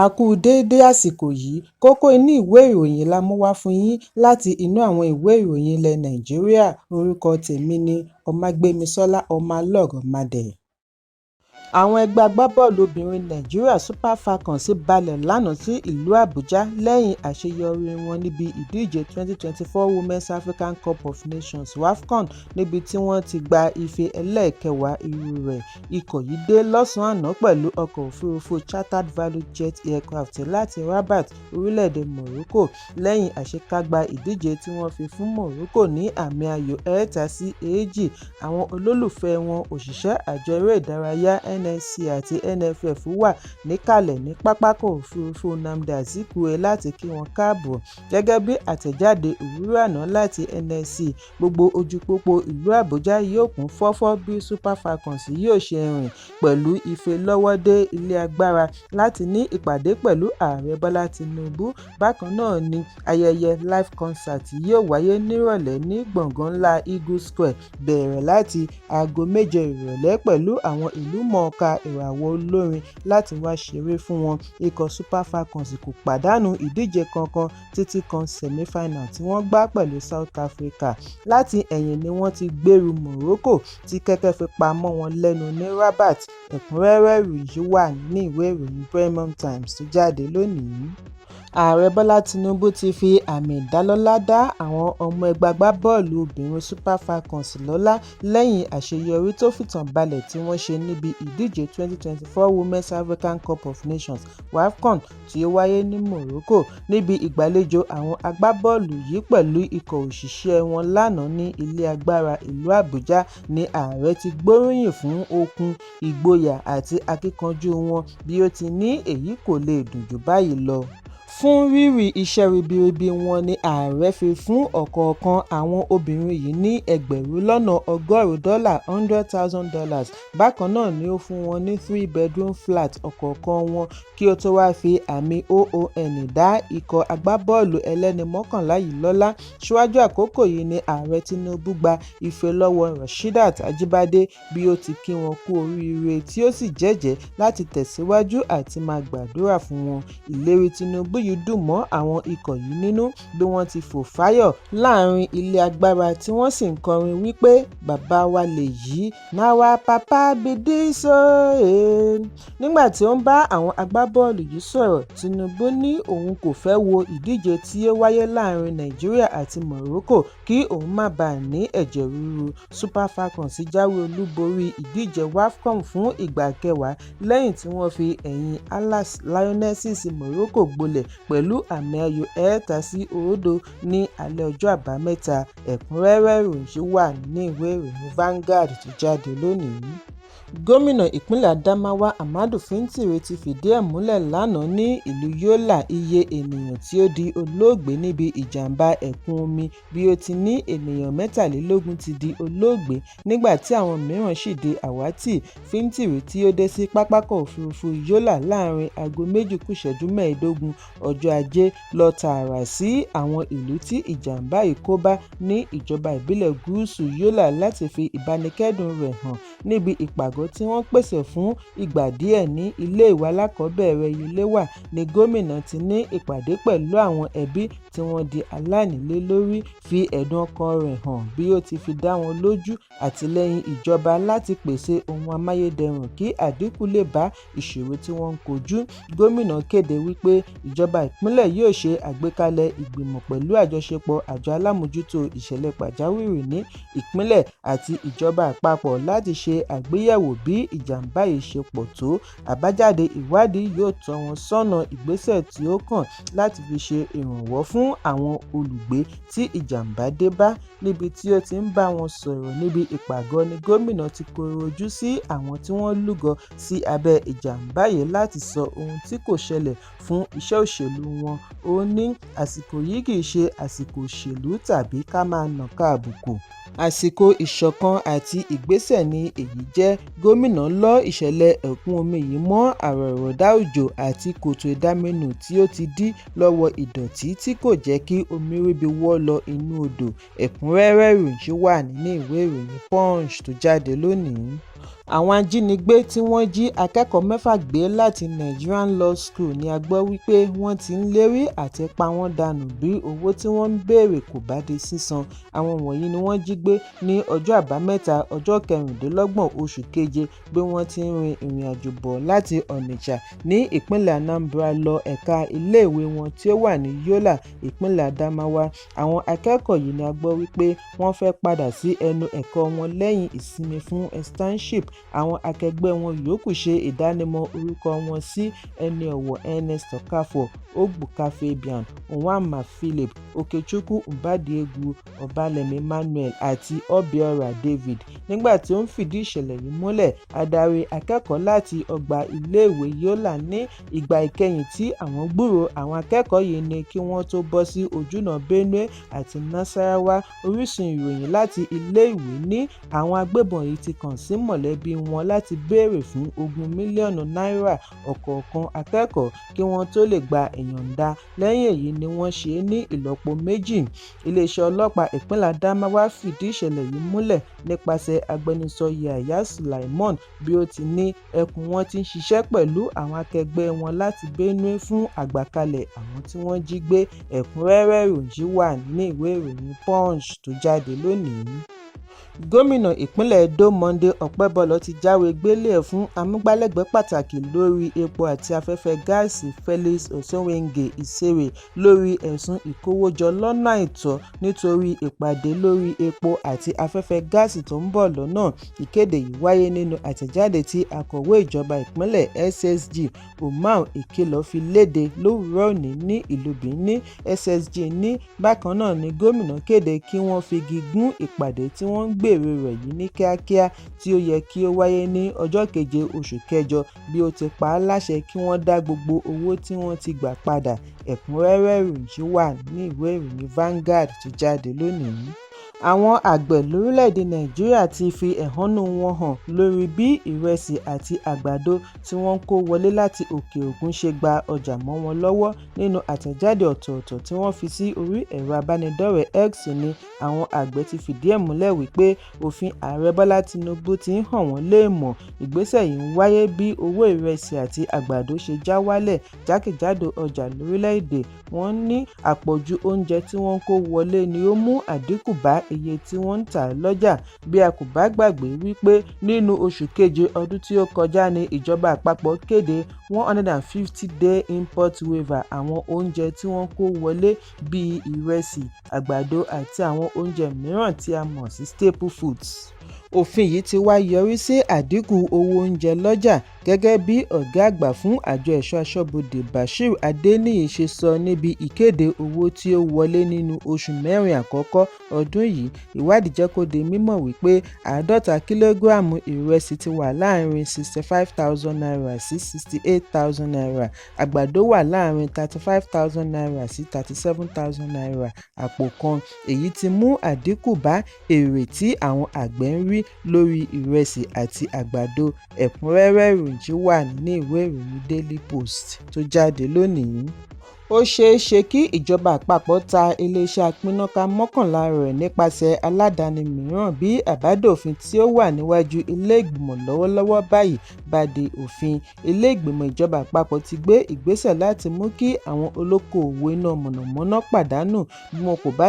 A kú déédé àsìkò yìí, kókó inú ìwé ìròyìn la mú wá fún yín láti inú àwọn ìwé ìròyìn ilẹ̀ Nàìjíríà. Orúkọ tèmi ni Ọmágbémisọ́lá Ọmọlọ́rọ̀mádé. Àwọn ẹgbẹ́ agbábọ́ọ̀lù obìnrin Nàìjíríà Super Falcons balẹ̀ lánàá sí ìlú Àbújá lẹ́yìn àṣeyọrí wọn níbi ìdíje 2024 Women's African Cup of Nations (WAFCON) níbi tí wọ́n ti gba ife ẹlẹ́ẹ̀kẹwàá irú rẹ̀. Ikọ̀ yìí dé lọ́sàn-án àná pẹ̀lú ọkọ̀ òfurufú chartered value jet aircraft láti Rabat, orílẹ̀-èdè Morocco, lẹ́yìn àṣekágbá ìdíje tí wọ́n fi fún Morocco ní àmì ayò 3-2. Àwọn olólùfẹ́ wọn, òṣìṣẹ́ àjọ eré ìdárayá NSC àti NFF wà níkàlẹ̀ ní pápákọ̀ òfurufú Nnamdi Azikiwe láti kí wọn káàbọ̀. Gẹ́gẹ́ bí àtẹ̀jáde òwúrọ̀ àná láti NSC, gbogbo ojú pópó ìlú Àbújá yóò kún fọ́fọ́ bí Super Falcons yóò ṣe rìn pẹ̀lú ife lọ́wọ́ dé ilé agbára láti ní ìpàdé pẹ̀lú Ààrẹ Bọ́lá Tinubu. Bákan náà ni ayẹyẹ live concert yóò wáyé nírọ̀lẹ́ ní gbọ̀ngàn ńlá Eagle Square bẹ̀rẹ̀ láti aago 7 ìrọ̀lẹ́ pẹ̀lú àwọn ìlúmọ̀ọ́ká ìràwọ̀ olórin láti wá ṣeré fún wọn. Ikọ̀ Super Falcons kò pàdánù ìdíje kankan títí kan semi-final tí wọ́n gbá pẹ̀lú South Africa. Láti ẹ̀yìn ni wọ́n ti gbèrú Morocco tí kẹ́kẹ́ fi pa mọ́ wọn lẹ́nu ní Rabat. Ẹ̀kúnrẹ́rẹ́ ìròyìn wà ní ìwé ìròyìn Premium Times tó jáde lónìí. Ààrẹ Bọ́lá Tinubu ti fi àmì ìdálọ́lá dá àwọn ọmọ ẹgbẹ́ agbábọ́ọ̀lù obìnrin Super Falcons lọ́lá lẹ́yìn àṣeyọrí tó fìtàn balẹ̀ tí wọ́n ṣe níbi ìdíje 2024 Women's African Cup of Nations (WAFCON) tí ó wáyé ní Morocco. Níbi ìgbàlejò àwọn agbábọ́ọ̀lù yìí pẹ̀lú ikọ̀ òṣìṣẹ́ wọn lánàá ní ilé agbára ìlú Àbújá ni ààrẹ ti gbóríyìn fún okun, ìgboyà àti akíkanjú wọn bí ó ti ní èyí kò lè dùn jù báyìí lọ. Fún rírì iṣẹ́ ribiribi wọn ni ààrẹ fi fún ọ̀kọ̀ọ̀kan àwọn obìnrin yìí ní $100,000 $100,000. Bákan náà ni ó fún wọn ní 3-bedroom flat ọ̀kọ̀ọ̀kan wọn kí ó tó wá fi àmì OON dá ikọ̀ agbábọ́ọ̀lù ẹlẹ́ni 11 yìí lọ́lá. Síwájú àkókò yìí ni ààrẹ Tinubu gba ife lọ́wọ́ Rasheedat Ajibade bí ó ti kí wọn kú oríire tí ó sì jẹ́jẹ̀ẹ́ láti tẹ̀síwájú àti máa gbàdúrà fún wọn. Ìlérí Tinubu yìí dùn mọ́ àwọn ikọ̀ yìí nínú bí wọ́n ti fò fáyọ̀ láàrin ilé agbára tí wọ́n sì ń kọrin wípé bàbá wa lèyí na wa papa be this ooo. Nígbà tí ó ń bá àwọn agbábọ́ọ̀lù yìí sọ̀rọ̀, Tinubu ní òun kò fẹ́ wo ìdíje tí ó wáyé láàrin Nàìjíríà àti Morocco kí òun má bàa ní ẹ̀jẹ̀ ríru. Super Falcons jáwé olúborí ìdíje WAFCON fún ìgbà kẹwàá lẹ́yìn tí wọ́n fi ẹ̀yìn Lionesses Morocco gbolẹ̀ pẹ̀lú àmì ayò 3-2 ní alẹ́ ọjọ́ àbámẹ́ta. Ẹ̀kúnrẹ́rẹ́ ìròyìn wà ní ìwé ìròyìn Vanguard tó jáde lónìí. Gómìnà ìpínlẹ̀ Adamawa Ahmadu Fintiri ti fìdí ẹ̀ múlẹ̀ lánàá ní ìlú Yola iye ènìyàn tí ó di olóògbé níbi ìjàmbá ẹ̀kún omi bí ó ti ní ènìyàn 23 ti di olóògbé nígbà tí àwọn mìíràn sì di àwátì. Fintiri tí ó dé sí pápákọ̀ òfurufú Yola láàrin aago 2:15 ọjọ́ Ajé lọ tààrà sí àwọn ìlú tí ìjàmbá yìí kó bá ní ìjọba ìbílẹ̀ Gúúsù Yola láti fi ìbánikẹ́dùn rẹ̀ hàn níbi ìpàgọ́ tí wọ́n pèsè fún ìgbà díẹ̀ ní ilé ìwé alákọ̀ọ́bẹ̀rẹ̀ Iléwà ni gómìnà ti ní ìpàdé pẹ̀lú àwọn ẹbí tí wọ́n di aláìnílélórí, fi ẹ̀dùn ọkàn rẹ̀ hàn bí ó ti fi dá wọn lójú àtìlẹ́yìn ìjọba láti pèsè ohun amáyédẹrùn kí àdínkù lè bá ìṣòro tí wọ́n ń kojú. Gómìnà kéde wípé ìjọba ìpínlẹ̀ yóò ṣe àgbékalẹ̀ ìgbìmọ̀ pẹ̀lú àjọṣepọ̀ àjọ alámòjútó ìṣẹ̀lẹ̀ pàjáwìrì ní ìpínlẹ̀ àti ìjọba àpapọ̀ láti ṣe àgbéyẹ̀wò bí ìjàmbá yìí ṣe pọ̀ tó. Àbájáde ìwádìí yóò tọ́ wọn sọ́nà ìgbésẹ̀ tí ó kàn láti fi ṣe ìrànwọ́ fún àwọn olùgbé tí ìjàmbá dé bá. Níbi tí ó ti ń bá wọn sọ̀rọ̀ níbi ìpàgọ́ ni gómìnà ti kọ̀rọ̀ ojú sí àwọn tí wọ́n lúgọ sí abẹ́ ìjàmbá yìí láti sọ ohun tí kò ṣẹlẹ̀ fún iṣẹ́ òṣèlú wọn. Ó ní àsìkò yìí kì í ṣe àsìkò òṣèlú tàbí ká máa nàka àbùkù. Àsìkò ìṣọ̀kan àti ìgbésẹ̀ ni èyí jẹ́. Gómìnà lọ ìṣẹ̀lẹ̀ ẹ̀kún omi yìí mọ́ àrọ̀rọ̀dá òjò àti kòtò ìdaminù tí ó ti dí lọ́wọ́ ìdọ̀tí tí kò jẹ́ kí omi ríbi wọ́ lọ inú odò. Ẹ̀kúnrẹ́rẹ́ ìròyìn wà nínú ìwé ìròyìn Punch tó jáde lónìí. Àwọn ajínigbé tí wọ́n jí akẹ́kọ̀ọ́ 6 gbé láti Nigerian Law School ni a gbọ́ wípé wọ́n ti ń lérí àti pa wọ́n dànù bí owó tí wọ́n ń béèrè kò bá di sísan. Àwọn wọ̀nyí ni wọ́n jí gbé ní ọjọ́ Àbámẹ́ta ọjọ́ 26 oṣù keje bí wọ́n ti ń rin ìrìn àjò bọ̀ láti Onitsha ní ìpínlẹ̀ Anambra lọ ẹ̀ka iléèwé wọn tí ó wà ní Yola, ìpínlẹ̀ Adamawa. Àwọn akẹ́kọ̀ọ́ yìí ni a gbọ́ wípé wọ́n fẹ́ padà sí ẹnu ẹ̀kọ́ wọn lẹ́yìn ìsinmi fún externship. Àwọn akẹgbẹ́ wọn yòókù ṣe ìdánimọ̀ orúkọ wọn sí ẹni ọ̀wọ̀ Ernest Okafor, Ogbuka Fabian, Onwama Philip, Okechukwu Mbadiegwu, Obalemi Emmanuel àti Obiora David. Nígbà tí ó ń fìdí ìṣẹ̀lẹ̀ yìí múlẹ̀, adarí akẹ́kọ̀ọ́ láti ọgbà iléèwé Yola ní ìgbà ìkẹyìn tí àwọn gbúròó àwọn akẹ́kọ̀ọ́ yìí ni kí wọ́n tó bọ́ sí ojúnà Benue àti Nasarawa. Orísun ìròyìn láti iléèwé ní àwọn agbébọn yìí ti kàn sí mọ̀lẹ́bí wọn láti béèrè fún 20 mílíọ̀nù náírà ọ̀kọ̀ọ̀kan akẹ́kọ̀ọ́ kí wọ́n tó lè gba ìyọ̀ǹda. Lẹ́yìn èyí ni wọ́n ṣe é ní ìlọ́po méjì. Iléeṣẹ́ ọlọ́pàá ìpínlẹ̀ Adamawa fìdí ìṣẹ̀lẹ̀ yìí múlẹ̀ nípasẹ̀ agbẹnusọ Yahaya Sulaimon bí ó ti ní ẹkùn wọn ti ń ṣiṣẹ́ pẹ̀lú àwọn akẹgbẹ́ wọn láti Benue fún àgbàkalẹ̀ àwọn tí wọ́n jí gbé. Ẹ̀kúnrẹ́rẹ́ ìròyìn wà ní ìwé ìròyìn Punch tó jáde lónìí. Gómìnà ìpínlẹ̀ Edo Monday Ọpẹ́bọlọ ti jáwé gbélé fún amúgbálẹ́gbẹ̀ẹ́ pàtàkì lórí epo àti afẹ́fẹ́ gáàsì Felix Osowenge Isere lórí ẹ̀sùn ìkówójọ lọ́nà àìtọ́ nítorí ìpàdé lórí epo àti afẹ́fẹ́ gáàsì tó ń bọ̀ lọ́nà. Ìkéde yìí wáyé nínú àtẹ̀jáde tí akọ̀wé ìjọba ìpínlẹ̀ SSG Umar Ekelo fi léde lówùúrọ̀ òní ní ìlú Benin. SSG ní bákan náà ni gómìnà kéde kí wọ́n figi gún ìpàdé tí wọ́n ń gbèrò rẹ̀ yìí ní kíákíá tí ó yẹ kí ó wáyé ní ọjọ́ 7 oṣù kẹjọ bí ó ti pa á láṣẹ kí wọ́n dá gbogbo owó tí wọ́n ti gbà padà. Ẹ̀kúnrẹ́rẹ́ ìròyìn wà ní ìwé ìròyìn Vanguard tó jáde lónìí. Àwọn àgbẹ̀ lórílẹ̀‐èdè Nàìjíríà ti fi ẹ̀hónú wọn hàn lórí bí ìrẹsì àti àgbàdo tí wọ́n kó wọlé láti òkè òkun ṣe gba ọjà mọ́ wọn lọ́wọ́. Nínú àtẹ̀jáde ọ̀tọ̀ọ̀tọ̀ tí wọ́n fi sí orí ẹ̀rọ abánidọ́rẹ̀ẹ́ X ni àwọn àgbẹ̀ ti fìdí ẹ̀ múlẹ̀ wípé òfin ààrẹ Bọ́lá Tinubu ti ń hàn wọ́n léèmọ̀. Ìgbésẹ̀ yìí ń wáyé bí owó ìrẹsì àti àgbàdo ṣe já wálẹ̀ jákèjádò ọjà lórílẹ̀‐èdè. Wọ́n ní àpọ̀jù oúnjẹ tí wọ́n kó wọlé ni ó mú àdínkù bá iye tí wọ́n ń tà lọ́jà. Bí a kò bá gbàgbé wípé nínú oṣù keje ọdún tí ó kọjá ni ìjọba àpapọ̀ kéde 150-day import waiver àwọn oúnjẹ tí wọ́n kó wọlé bíi ìrẹsì, àgbàdo àti àwọn oúnjẹ mìíràn tí a mọ̀ sí staple foods. Òfin yìí ti wá yọrí sí àdínkù owó oúnjẹ lọ́jà gẹ́gẹ́ bí ọ̀gá àgbà fún àjọ ẹ̀ṣọ́ aṣọ́bodè Bashir Adeniyi ṣe sọ níbi ìkéde owó tí ó wọlé nínú oṣù 4 àkọ́kọ́ ọdún yìí. Ìwádìí jẹ́ kó di mímọ̀ wípé 50 kílógíráàmù ìrẹsì ti wà láàrin 65,000 naira sí 68,000 naira, àgbàdo wà láàrin 35,000 naira sí 37,000 naira àpò kan. Èyí ti mú àdínkù bá èrè tí àwọn àgbẹ̀ ń rí lórí ìrẹsì àti àgbàdo. Ẹ̀kúnrẹ́rẹ́ ìròyìn wà ní ìwé ìròyìn Daily Post tó jáde lónìí. Ó ṣeé ṣe kí ìjọba àpapọ̀ ta iléeṣẹ́ apínnáká 11 rẹ̀ nípasẹ̀ aládàáni mìíràn bí àbádòfin tí ó wà níwájú ilé ìgbìmọ̀ lọ́wọ́lọ́wọ́ báyìí bá di òfin. Ilé ìgbìmọ̀ ìjọba àpapọ̀ ti gbé ìgbésẹ̀ láti mú kí àwọn olókoòwò iná mọ̀nàmọ́ná pàdánù bí wọn kò bá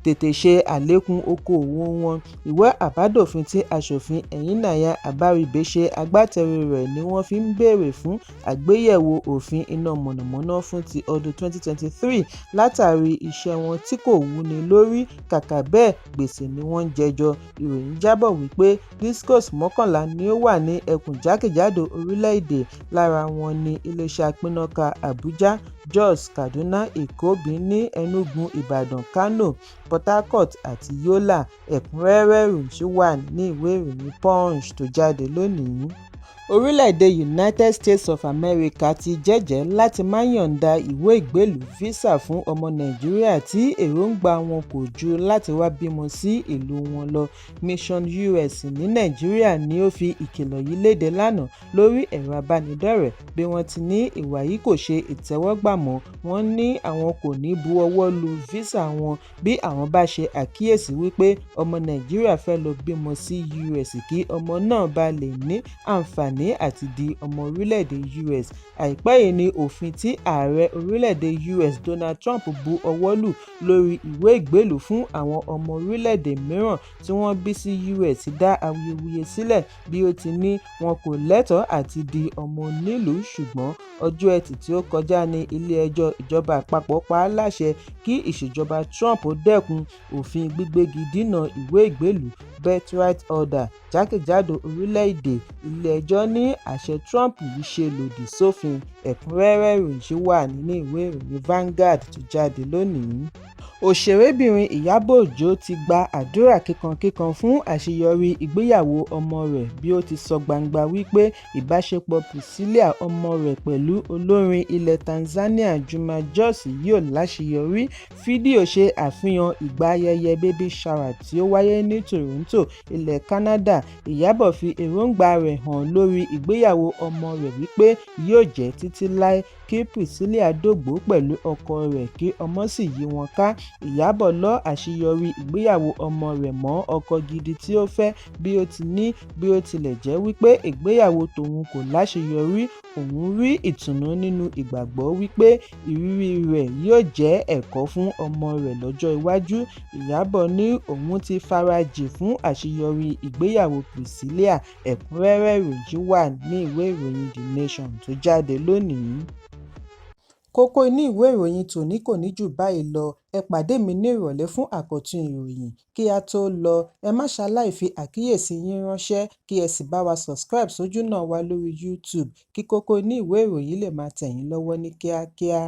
tètè ṣe àlékún okòòwò wọn. Ìwé àbádòfin tí aṣòfin Ẹ̀yìnnàyà Àbárìbè ṣe agbátẹrù rẹ̀ ni wọ́n fi ń béèrè fún àgbéyẹ̀wò òfin iná mọ̀nàmọ́ná fún ti ọdún 2023 látàrí iṣẹ́ wọn tí kò wúni lórí. Kàkà bẹ́ẹ̀ gbèsè ni wọ́n ń jẹjọ. Ìròyìn jábọ̀ wípé discos 11 ni ó wà ní ẹkùn jákèjádò orílẹ̀-èdè. Lára wọn ni iléeṣẹ́ apínnáká Abuja, Jos, Kaduna, Èkó, Benin, Enugu, Ìbàdàn, Kano, Port Harcourt àti Yola. Ẹ̀kúnrẹ́rẹ́ ìròyìn wà ní ìwé ìròyìn Punch tó jáde lónìí. Orílẹ̀-èdè United States of America ti jẹ́jẹ̀ẹ́ láti má yọ̀ǹda ìwé ìgbélùú físà fún ọmọ Nàìjíríà tí èròǹgbà wọn kò ju láti wá bímọ sí ìlú wọn lọ. Mission US ní Nàìjíríà ni ó fi ìkìlọ̀ yìí léde lánàá lórí ẹ̀rọ abánidọ́rẹ̀ẹ́ bí wọ́n ti ní ìwà yìí kò ṣe ìtẹ́wọ́gbà mọ́. Wọ́n ní àwọn kò ní bu ọwọ́ lu físà wọn bí àwọn bá ṣe àkíyèsí wípé ọmọ Nàìjíríà fẹ́ lọ bímọ sí US kí ọmọ náà bá lè ní àǹfààní àti di ọmọ orílẹ̀-èdè US. Àìpẹ́ yìí ni òfin tí ààrẹ orílẹ̀-èdè US Donald Trump bu ọwọ́ lù lórí ìwé ìgbélùú fún àwọn ọmọ orílẹ̀-èdè mìíràn tí wọ́n bí sí US dá awuyewuye sílẹ̀ bí ó ti ní wọn kò lẹ́tọ̀ọ́ àti di ọmọ onílùú, ṣùgbọ́n ọjọ́ Ẹtì tí ó kọjá ní ilé-ẹjọ́ ìjọba àpapọ̀ pa á láṣẹ kí ìṣèjọba Trump dẹ́kun òfin gbígbégi dínà ìwé ìgbélùú birthright order jákèjádò orílẹ̀-èdè. Ilé-ẹjọ́ ní àṣẹ Trump yìí ṣe lòdì sófin. Ẹ̀kúnrẹ́rẹ́ ìròyìn ṣì wà nínú ìwé ìròyìn Vanguard tó jáde lónìí. Òṣèrébìnrin Ìyábọ̀ Òjó ti gba àdúrà kíkankíkan fún àṣeyọrí ìgbéyàwó ọmọ rẹ̀ bí ó ti sọ gbangba wípé ìbáṣepọ̀ Priscilla ọmọ rẹ̀ pẹ̀lú olórin ilẹ̀ Tanzania Juma Jux yóò láṣeyọrí. Fídíò ṣe àfihàn ìgbà ayẹyẹ baby shower tí ó wáyé ní Toronto, ilẹ̀ Canada. Ìyábọ̀ fi èròǹgbà rẹ̀ hàn lórí ìgbéyàwó ọmọ rẹ̀ wípé yóò jẹ́ títí láé kí Priscilla dògbó pẹ̀lú ọkọ rẹ̀ kí ọmọ sì yí wọn ká. Ìyábọ̀ lọ àṣeyọrí ìgbéyàwó ọmọ rẹ̀ mọ́ ọkọ gidi tí ó fẹ́ bí ó ti ní bí ó tilẹ̀ jẹ́ wípé ìgbéyàwó tòun kò láṣeyọrí, òun rí ìtùnú nínú ìgbàgbọ́ wípé ìrírí rẹ̀ yóò jẹ́ ẹ̀kọ́ fún ọmọ rẹ̀ lọ́jọ́ iwájú. Ìyábọ̀ ní òun ti farajìn fún àṣeyọrí ìgbéyàwó Priscilla. Ẹ̀kúnrẹ́rẹ́ ìròyìn wà ní ìwé ìròyìn The Nation tó jáde lónìí. Kókó inú ìwé ìròyìn tòní kò ní jù báyìí lọ. Ẹ pàdé mi ní ìrọ̀lẹ́ fún àkọ́tún ìròyìn. Kí a tó lọ, ẹ má ṣaláì fi àkíyèsí yín ránṣẹ́ kí ẹ sì bá wa subscribe sójú náà wa lórí YouTube kí kókó inú ìwé ìròyìn lè máa tẹ̀ yín lọ́wọ́ ní kíákíá.